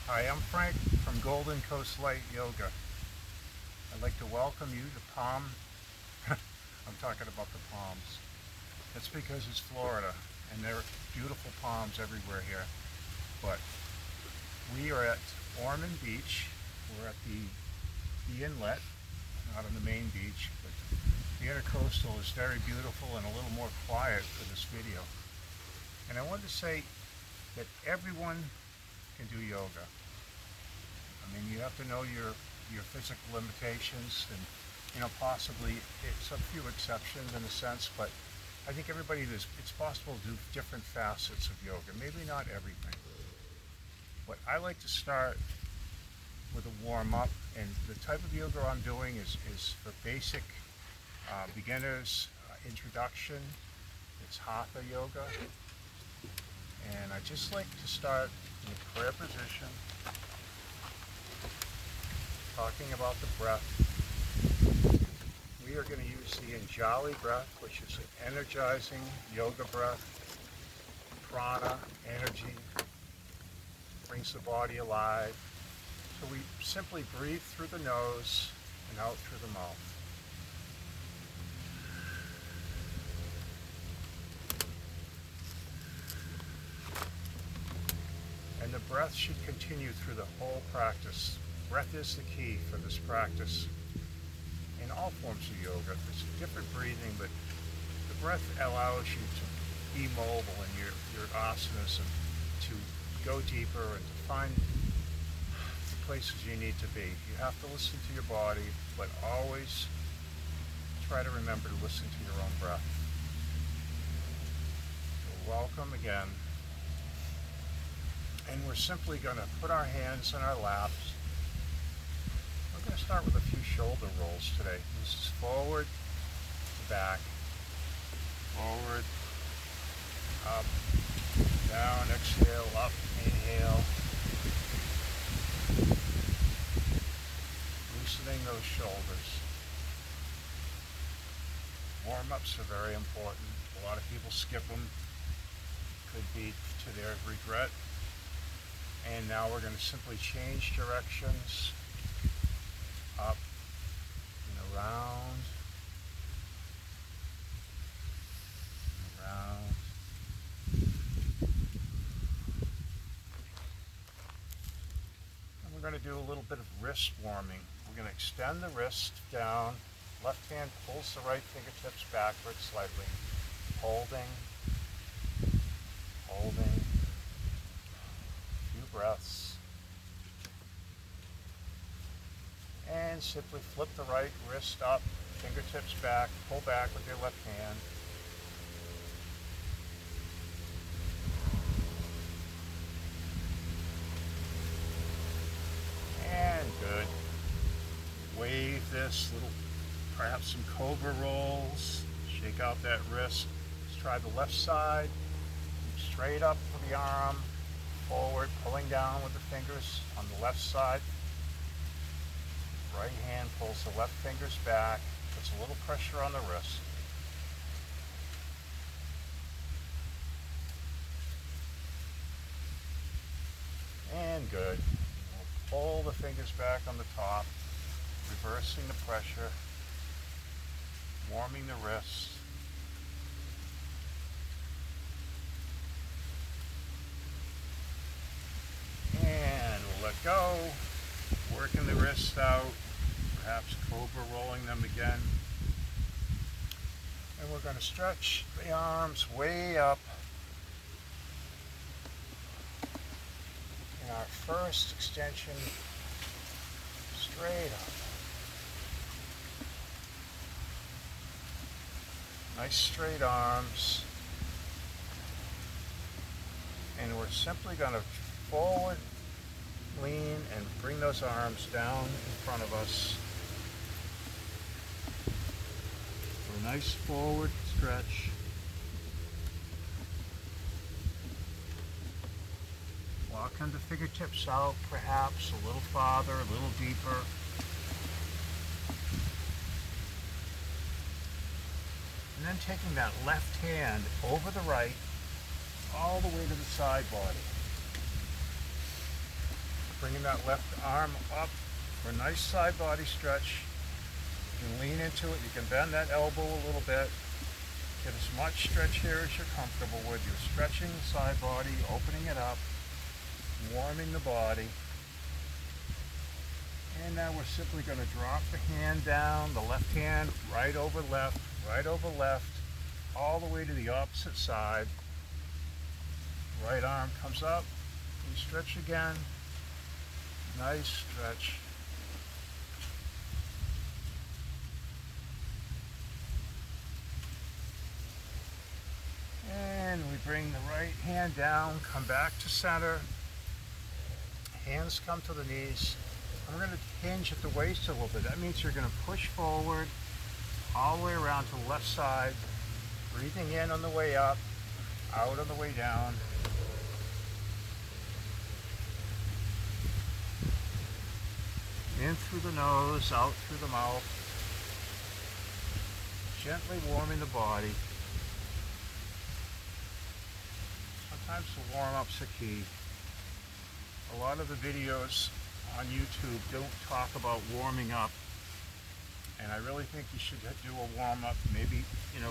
Hi, I'm Frank from Golden Coast Light Yoga. I'd like to welcome you to Palm. I'm talking about the palms. That's because it's Florida and there are beautiful palms everywhere here. But we are at Ormond Beach. We're at the inlet, not on the main beach, but the intercoastal is very beautiful and a little more quiet for this video. And I wanted to say that everyone can do yoga. I mean, you have to know your physical limitations, and possibly it's a few exceptions in a sense, but I think everybody it's possible to do different facets of yoga. Maybe not everything, but I like to start with a warm up, and the type of yoga I'm doing is for basic beginners introduction. It's hatha yoga, and I just like to start in a prayer position, talking about the breath. We are going to use the Anjali breath, which is an energizing yoga breath. Prana, energy, brings the body alive. So we simply breathe through the nose and out through the mouth. And the breath should continue through the whole practice. Breath is the key for this practice. In all forms of yoga, there's different breathing, but the breath allows you to be mobile in your asanas and to go deeper and to find the places you need to be. You have to listen to your body, but always try to remember to listen to your own breath. So welcome again. And we're simply going to put our hands in our laps. We're going to start with a few shoulder rolls today. This is forward to back, forward, up, down, exhale, up, inhale. Loosening those shoulders. Warm-ups are very important. A lot of people skip them. Could be to their regret. And now we're going to simply change directions, up and around, and around. And we're going to do a little bit of wrist warming. We're going to extend the wrist down. Left hand pulls the right fingertips backwards slightly, holding. Breaths, and simply flip the right wrist up, fingertips back, pull back with your left hand. And good. Wave this little, perhaps some cobra rolls. Shake out that wrist. Let's try the left side. Straight up for the arm. Forward, pulling down with the fingers on the left side. Right hand pulls the left fingers back, puts a little pressure on the wrist. And good. We'll pull the fingers back on the top, reversing the pressure, warming the wrist. And we'll let go, working the wrists out, perhaps cobra rolling them again. And we're going to stretch the arms way up. In our first extension, straight up. Nice straight arms. And we're simply going to forward, lean, and bring those arms down in front of us for a nice forward stretch. Walking the fingertips out, perhaps a little farther, a little deeper. And then taking that left hand over the right, all the way to the side body. Bringing that left arm up for a nice side body stretch. You can lean into it. You can bend that elbow a little bit. Get as much stretch here as you're comfortable with. You're stretching the side body, opening it up, warming the body. And now we're simply going to drop the hand down, the left hand right over left, all the way to the opposite side. Right arm comes up, and stretch again. Nice stretch. And we bring the right hand down, come back to center. Hands come to the knees. And we're going to hinge at the waist a little bit. That means you're going to push forward all the way around to the left side, breathing in on the way up, out on the way down. In through the nose, out through the mouth. Gently warming the body. Sometimes the warm-up's a key. A lot of the videos on YouTube don't talk about warming up, and I really think you should do a warm-up. Maybe,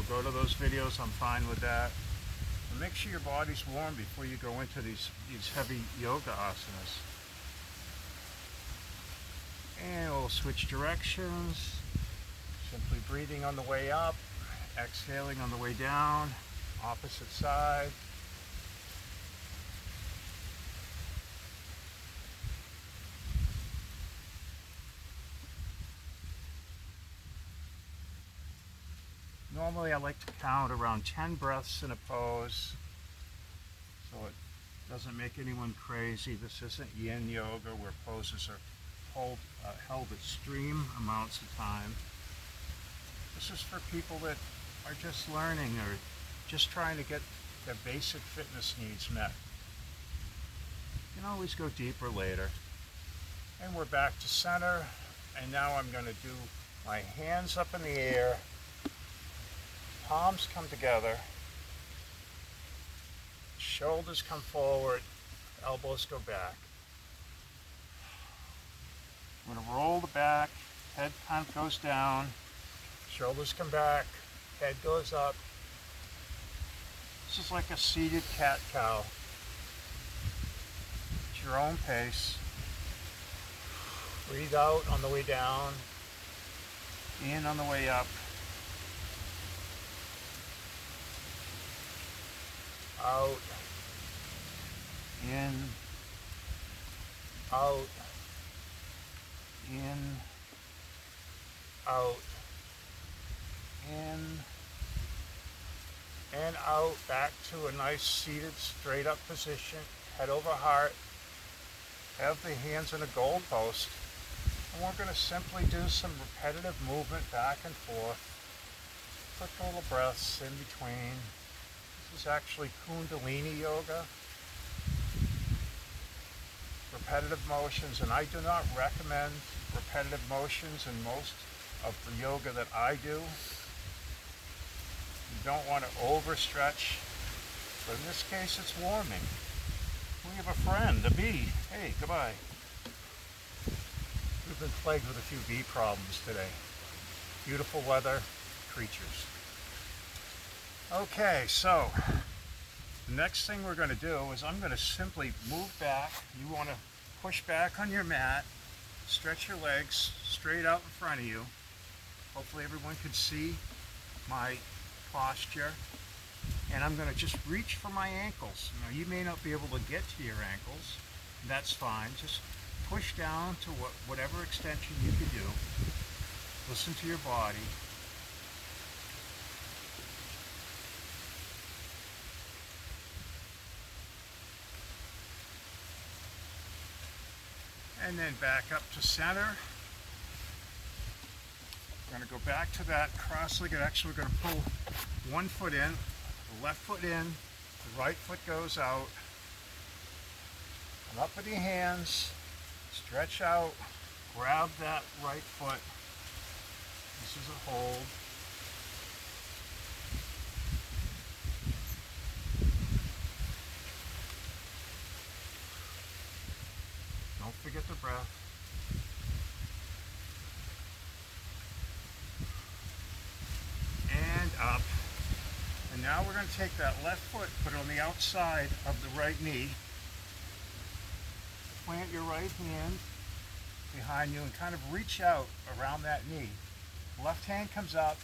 go to those videos. I'm fine with that. But make sure your body's warm before you go into these heavy yoga asanas. And we'll switch directions. Simply breathing on the way up, exhaling on the way down, opposite side. Normally I like to count around 10 breaths in a pose, so it doesn't make anyone crazy. This isn't yin yoga where poses are held extreme amounts of time. This is for people that are just learning or just trying to get their basic fitness needs met. You can always go deeper later. And we're back to center, and now I'm going to do my hands up in the air. Palms come together, shoulders come forward, elbows go back. I'm going to roll the back, head kind of goes down, shoulders come back, head goes up. This is like a seated cat-cow. At your own pace. Breathe out on the way down, in on the way up. Out, in, out, in, out, in, and out, back to a nice seated straight up position, head over heart. Have the hands in a goal post, and we're going to simply do some repetitive movement back and forth. Quick little breaths in between. This is actually Kundalini yoga. Repetitive motions, and I do not recommend repetitive motions in most of the yoga that I do. You don't want to overstretch, but in this case it's warming. We have a friend, a bee. Hey, goodbye. We've been plagued with a few bee problems today. Beautiful weather, creatures. Okay, so the next thing we're going to do is I'm going to simply move back. You want to push back on your mat, stretch your legs straight out in front of you. Hopefully everyone can see my posture. And I'm going to just reach for my ankles. Now you may not be able to get to your ankles. That's fine. Just push down to whatever extension you can do. Listen to your body. And then back up to center. We're going to go back to that cross-legged. Actually, we're going to pull one foot in, the left foot in, the right foot goes out. Come up with your hands, stretch out, grab that right foot. This is a hold. Don't forget the breath. And up. And now we're going to take that left foot, put it on the outside of the right knee. Plant your right hand behind you and kind of reach out around that knee. Left hand comes up,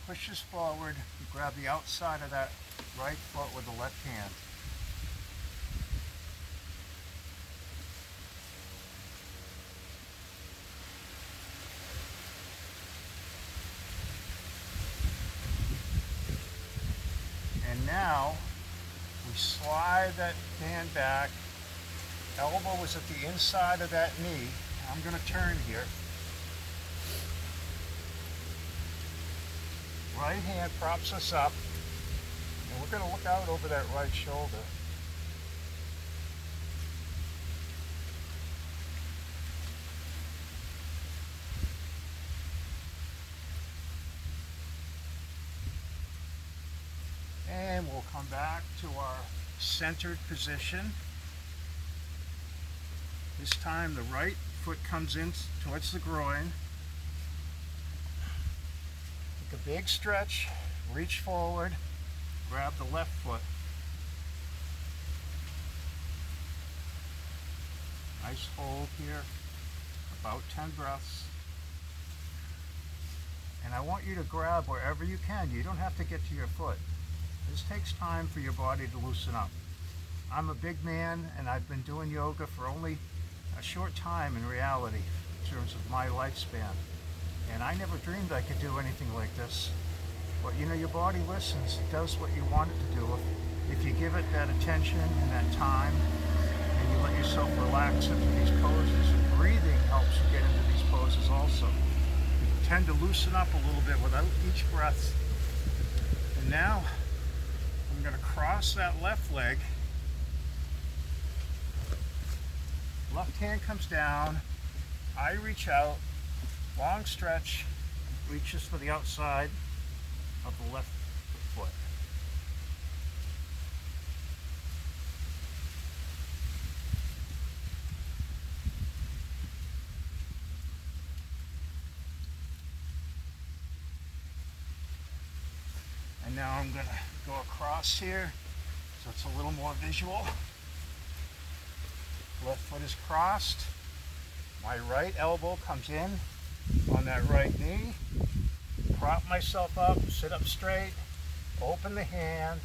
pushes forward, you grab the outside of that right foot with the left hand. And now we slide that hand back. Elbow is at the inside of that knee. I'm going to turn here. Right hand props us up, and we're going to look out over that right shoulder. And we'll come back to our centered position. This time the right foot comes in towards the groin. Take a big stretch, reach forward, grab the left foot. Nice hold here, about 10 breaths. And I want you to grab wherever you can. You don't have to get to your foot. This takes time for your body to loosen up. I'm a big man and I've been doing yoga for only a short time in reality in terms of my lifespan. And I never dreamed I could do anything like this. But you know, your body listens, it does what you want it to do. If you give it that attention and that time, and you let yourself relax into these poses, breathing helps you get into these poses also. You tend to loosen up a little bit without each breath. And now, I'm going to cross that left leg. Left hand comes down. I reach out. Long stretch. Reaches for the outside of the left foot. And now I'm going to go across here so it's a little more visual. Left foot is crossed. My right elbow comes in on that right knee. Prop myself up, sit up straight, open the hand,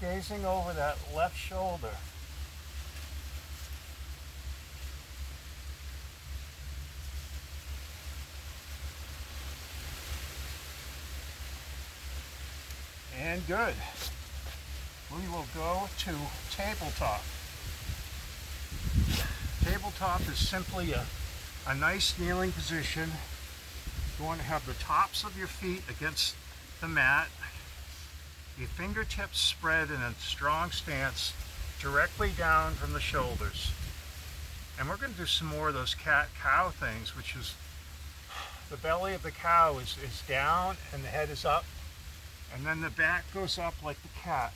gazing over that left shoulder. And good. We will go to tabletop. Tabletop is simply a nice kneeling position. You want to have the tops of your feet against the mat, your fingertips spread in a strong stance directly down from the shoulders. And we're going to do some more of those cat-cow things, which is the belly of the cow is down and the head is up, and then the back goes up like the cat.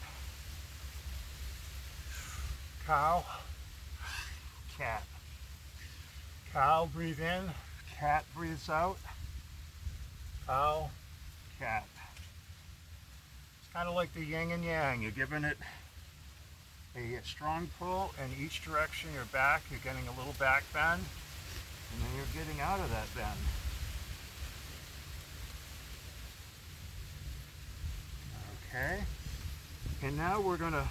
Cow, cat. Cow, breathe in. Cat breathes out. Cow, cat. It's kind of like the yin and yang. You're giving it a strong pull in each direction. Your back, you're getting a little back bend, and then you're getting out of that bend. Okay. And now we're going to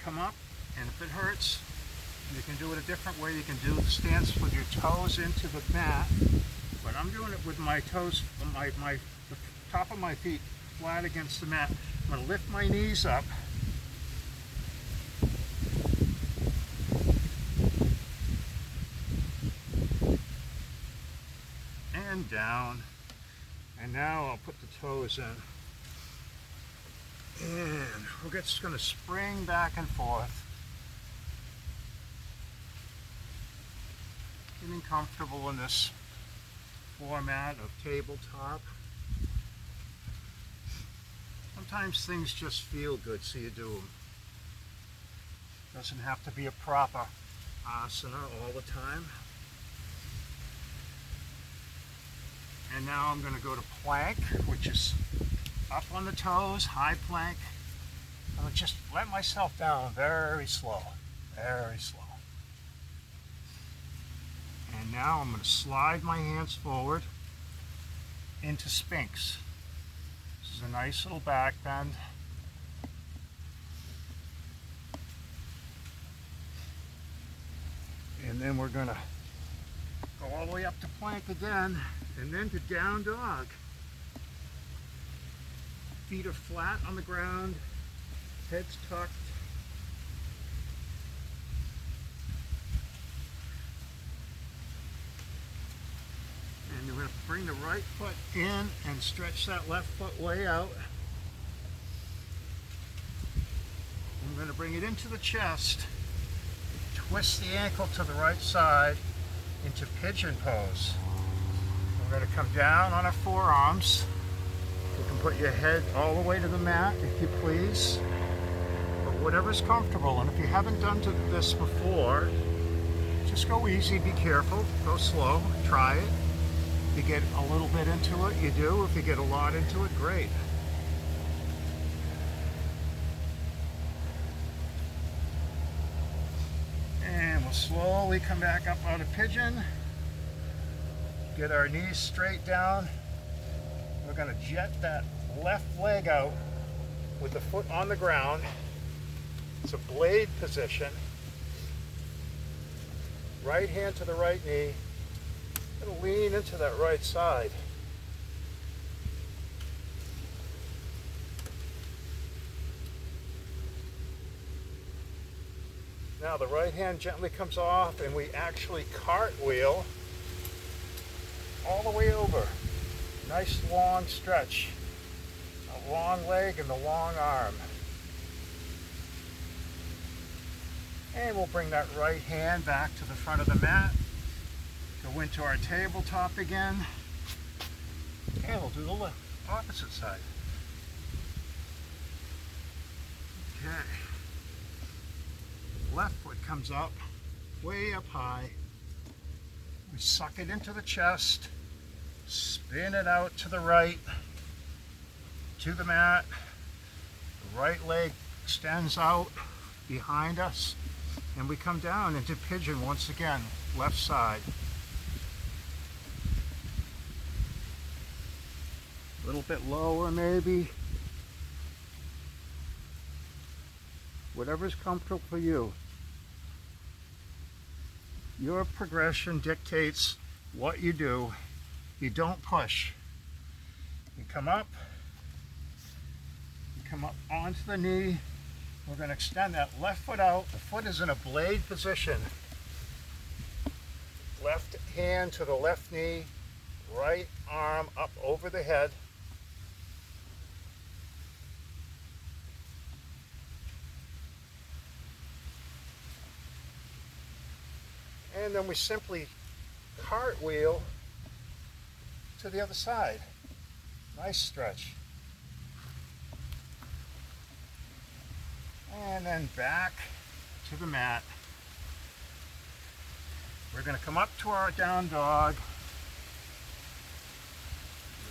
come up, and if it hurts, you can do it a different way. You can do the stance with your toes into the mat, but I'm doing it with my toes, the top of my feet flat against the mat. I'm going to lift my knees up. And down. And now I'll put the toes in. And we're just going to spring back and forth. Getting comfortable in this format of tabletop. Sometimes things just feel good, so you do them. Doesn't have to be a proper asana all the time. And now I'm going to go to plank, which is up on the toes, high plank. I'm going to just let myself down very slow, very slow. And now I'm going to slide my hands forward into Sphinx. This is a nice little back bend. And then we're going to go all the way up to plank again, and then to down dog. Feet are flat on the ground, head's tucked. And you're going to bring the right foot in and stretch that left foot way out. I'm going to bring it into the chest. Twist the ankle to the right side into pigeon pose. We're going to come down on our forearms. You can put your head all the way to the mat if you please, but whatever's comfortable. And if you haven't done this before, just go easy, be careful, go slow, try it. If you get a little bit into it, you do. If you get a lot into it, great. And we'll slowly come back up out of pigeon. Get our knees straight down. We're going to jet that left leg out with the foot on the ground. It's a blade position. Right hand to the right knee. And lean into that right side. Now the right hand gently comes off and we actually cartwheel all the way over. Nice long stretch. A long leg and the long arm. And we'll bring that right hand back to the front of the mat. Go into our tabletop again. And we'll do the opposite side. Okay. Left foot comes up, way up high. We suck it into the chest, spin it out to the right, to the mat. The right leg extends out behind us, and we come down into pigeon once again, left side. A little bit lower maybe. Whatever's comfortable for you. Your progression dictates what you do. You don't push. You come up onto the knee. We're going to extend that left foot out. The foot is in a blade position. Left hand to the left knee, right arm up over the head. And then we simply cartwheel to the other side. Nice stretch. And then back to the mat. We're going to come up to our down dog.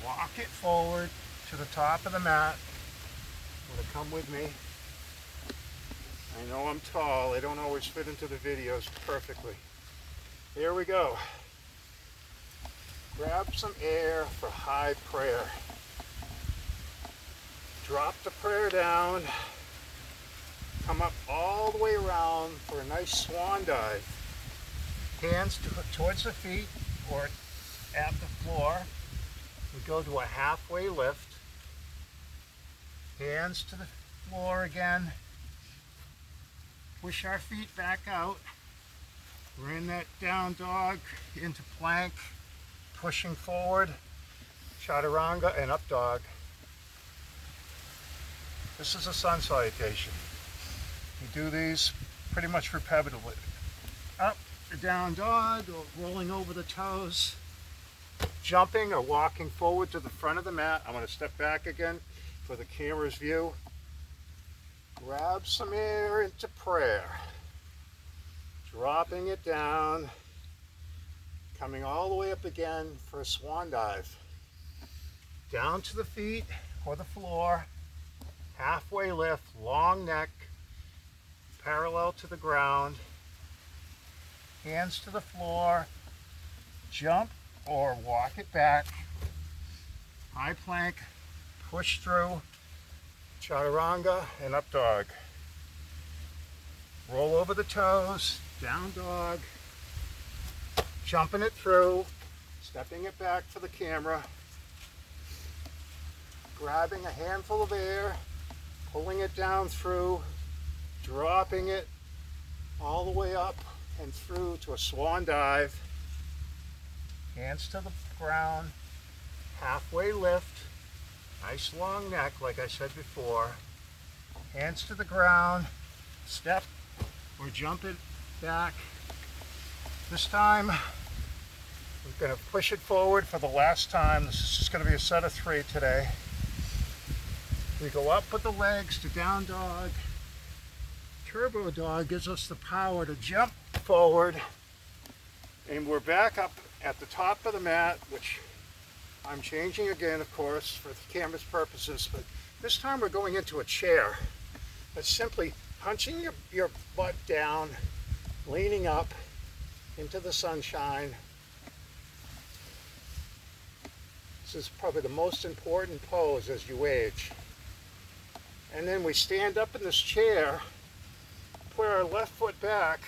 Walk it forward to the top of the mat. Want to come with me? I know I'm tall. I don't always fit into the videos perfectly. Here we go. Grab some air for high prayer. Drop the prayer down. Come up all the way around for a nice swan dive. Hands towards the feet or at the floor. We go to a halfway lift. Hands to the floor again. Push our feet back out. We're in that down dog into plank, pushing forward, chaturanga, and up dog. This is a sun salutation. You do these pretty much repetitively. Up, the down dog, rolling over the toes, jumping or walking forward to the front of the mat. I'm going to step back again for the camera's view. Grab some air into prayer. dropping it down, coming all the way up again for a swan dive. Down to the feet or the floor, halfway lift, long neck, parallel to the ground, hands to the floor, jump or walk it back, high plank, push through, chaturanga, and up dog. Roll over the toes, down dog, jumping it through, stepping it back for the camera, grabbing a handful of air, pulling it down through, dropping it all the way up and through to a swan dive, hands to the ground, halfway lift, nice long neck like I said before, hands to the ground, step or jump it back. This time we're going to push it forward for the last time. This is just going to be a set of 3 today. We go up with the legs to down dog. Turbo dog gives us the power to jump forward, and we're back up at the top of the mat, which I'm changing again, of course, for the camera's purposes, but this time we're going into a chair. That's simply punching your butt down, leaning up into the sunshine. This is probably the most important pose as you age. And then we stand up in this chair, put our left foot back,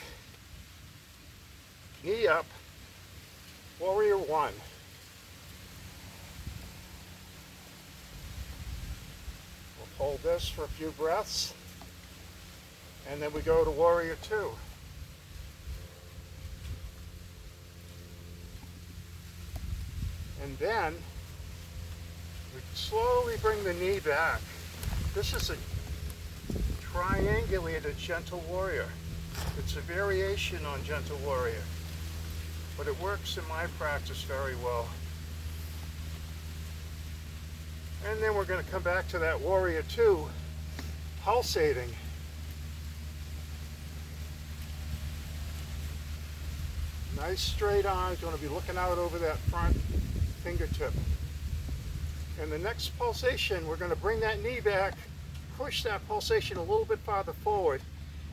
knee up, warrior 1. We'll hold this for a few breaths, and then we go to warrior 2. And then we slowly bring the knee back. This is a triangulated gentle warrior. It's a variation on gentle warrior, but it works in my practice very well. And then we're going to come back to that warrior 2, pulsating. Nice straight arms. You want to be looking out over that front fingertip. And the next pulsation, we're going to bring that knee back, push that pulsation a little bit farther forward,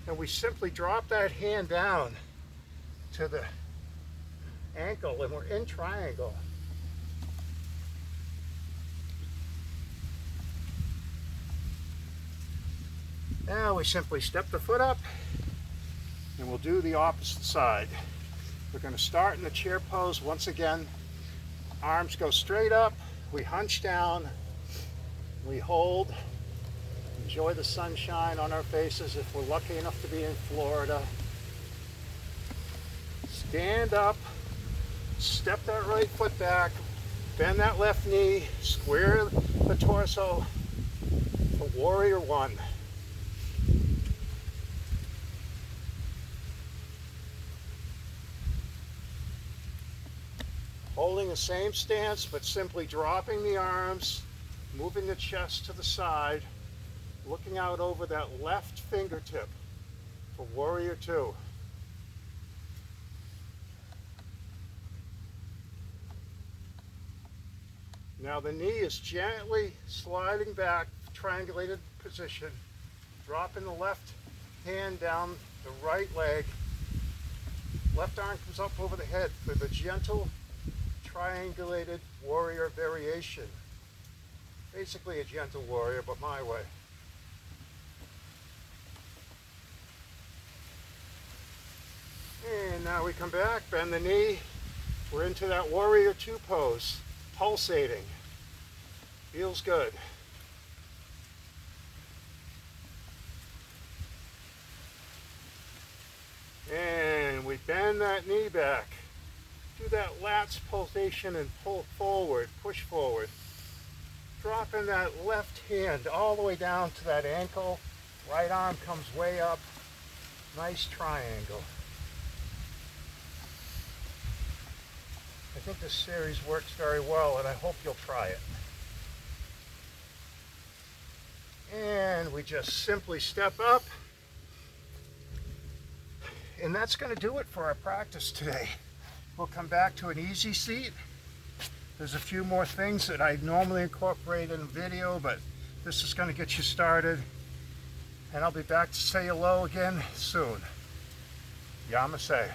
and we simply drop that hand down to the ankle, and we're in triangle. Now we simply step the foot up, and we'll do the opposite side. We're going to start in the chair pose once again. Arms go straight up, we hunch down, we hold, enjoy the sunshine on our faces if we're lucky enough to be in Florida. Stand up, step that right foot back, bend that left knee, square the torso for warrior 1. Holding the same stance, but simply dropping the arms, moving the chest to the side, looking out over that left fingertip for warrior 2. Now the knee is gently sliding back, triangulated position, dropping the left hand down the right leg. Left arm comes up over the head for the gentle triangulated warrior variation. Basically a gentle warrior, but my way. And now we come back, bend the knee. We're into that warrior 2 pose, pulsating. Feels good. And we bend that knee back. Do that lats pulsation and pull forward, push forward. Dropping that left hand all the way down to that ankle. Right arm comes way up. Nice triangle. I think this series works very well, and I hope you'll try it. And we just simply step up And that's going to do it for our practice today. We'll come back to an easy seat. There's a few more things that I normally incorporate in a video, but this is going to get you started. And I'll be back to say hello again soon. Yamasee.